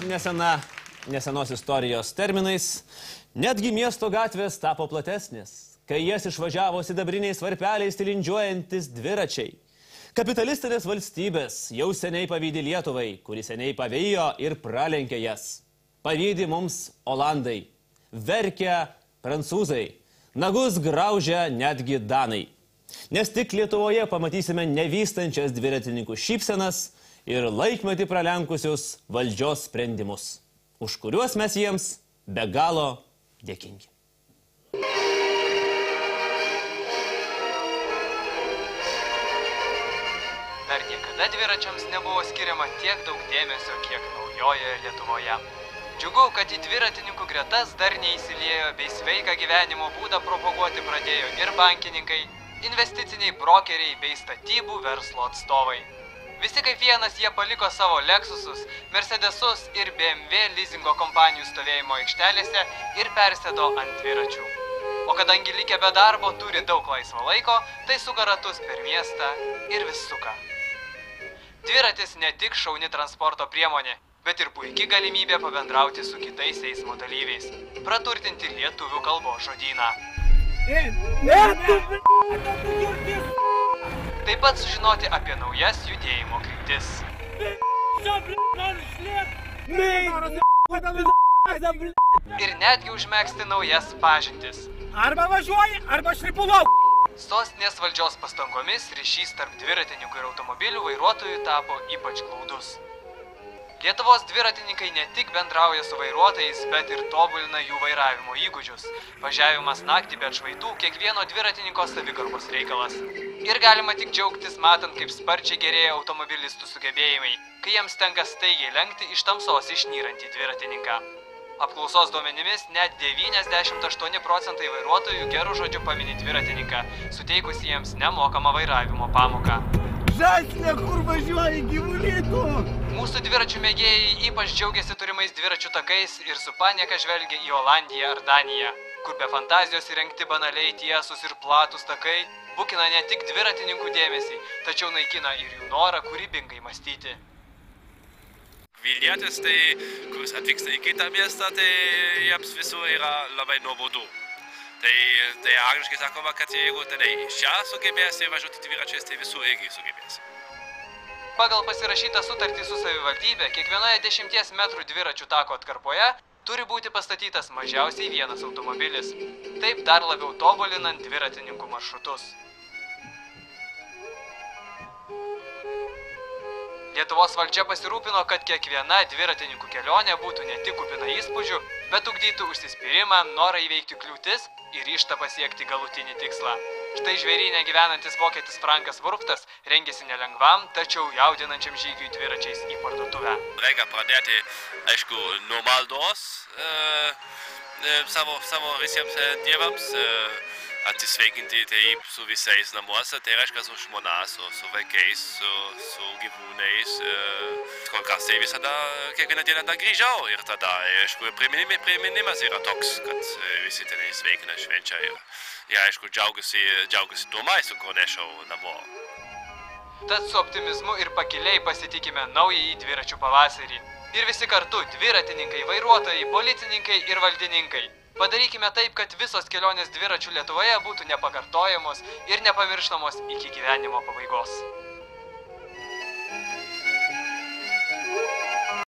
nesenos istorijos terminais, netgi miesto gatvės tapo platesnės, kai jas išvažiavo sidabriniais varpeliais tilindžiuojantis dviračiai. Kapitalistinės valstybės jau seniai pavydi Lietuvai, kuri seniai pavijo ir pralenkė jas. Pavydi mums Olandai, verkia prancūzai, nagus graužia netgi danai. Nes tik Lietuvoje pamatysime nevystančias dviratininkų šypsenas ir laikmetį pralenkusius valdžios sprendimus, už kuriuos mes jiems be galo dėkingi. Dar niekada dviračiams nebuvo skiriama tiek daug dėmesio, kiek naujojoje Lietuvoje. Džiugu, kad į dviratininkų gretas dar neįsiliejo bei sveiką gyvenimo būdą propaguoti pradėjo ir bankininkai, investiciniai brokeriai bei statybų verslo atstovai. Visi kaip vienas jie paliko savo Lexusus, Mercedesus ir BMW lizingo kompanijų stovėjimo aikštelėse ir persėdo ant dviračių. O kadangi likę be darbo turi daug laisvo laiko, tai suka ratus per miestą ir vis suka. Dviratis ne tik šauni transporto priemonė, bet ir puikiai galimybė pabendrauti su kitais eismo dalyviais, praturtinti lietuvių kalbos žodyną. Taip pat sužinoti apie naujas judėjimo kryptis. Ir netgi užmegzti naujas pažintis. Arba važiuoji, arba šripulau. Sostinės valdžios pastangomis ryšys tarp dviratininkų ir automobilių vairuotojų tapo ypač glaudus. Lietuvos dviratininkai ne tik bendrauja su vairuotojais, bet ir tobulina jų vairavimo įgūdžius. Važiavimas naktį be atšvaitų kiekvieno dviratininko savigarbos reikalas. Ir galima tik džiaugtis matant, kaip sparčiai gerėja automobilistų sugebėjimai, kai jiems tenka staigiai lenkti iš tamsos išnyrantį dviratininką. Apklausos duomenimis net 98% vairuotojų gerų žodžių pamini dviratininką, suteikus jiems nemokamą vairavimo pamoką. Žasne, kur važiuoji gyvulytų? Mūsų dviračių mėgėjai ypač džiaugiasi turimais dviračių takais ir su panieka žvelgia į Olandiją ar Daniją, kur be fantazijos įrengti banaliai tiesus ir platus takai bukina ne tik dviratininkų dėmesį, tačiau naikina ir jų norą kūrybingai mąstyti. Vilnietis, tai kuris atvyksta į kitą miestą, tai jiems visur yra labai nuobodu. Tai angliškai sakoma, kad jeigu tenai iš čia sugebėsi važiuoti dviračiais, tai visur irgi sugebėsi. Pagal pasirašytą sutartį su savivaldybė, kiekvienoje 10 metrų dviračių tako atkarpoje turi būti pastatytas mažiausiai vienas automobilis, taip dar labiau tobulinant dviratininkų maršrutus. Lietuvos valdžia pasirūpino, kad kiekviena dviratininkų kelionė būtų ne tik kupina įspūdžių, bet ugdytų užsispyrimą, norą įveikti kliūtis ir ryžtą pasiekti galutinį tikslą. Štai žvėryne gyvenantis vokietis Frankas Vurftas rengėsi nelengvam, tačiau jaudinančiam žygiui dviračiais į parduotuvę. Reikia pradėti, aišku, nuo maldos savo visiems dievams, atsisveikinti taip su visais namuose, tai reiškia su žmona, su vaikais, su gyvūnais. Kol kas tai visada kiekvieną dieną dar grįžau ir tada, aišku, priminimas yra toks, kad visi ten sveikina, švenčia ir aišku, džiaugiasi tuo maistu, kur nešiau namo. Tad su optimizmu ir pakiliai pasitikime naująjį dviračių pavasarį. Ir visi kartu dviratininkai, vairuotojai, policininkai ir valdininkai. Padarykime taip, kad visos kelionės dviračių Lietuvoje būtų nepakartojamos ir nepamirštamos iki gyvenimo pabaigos.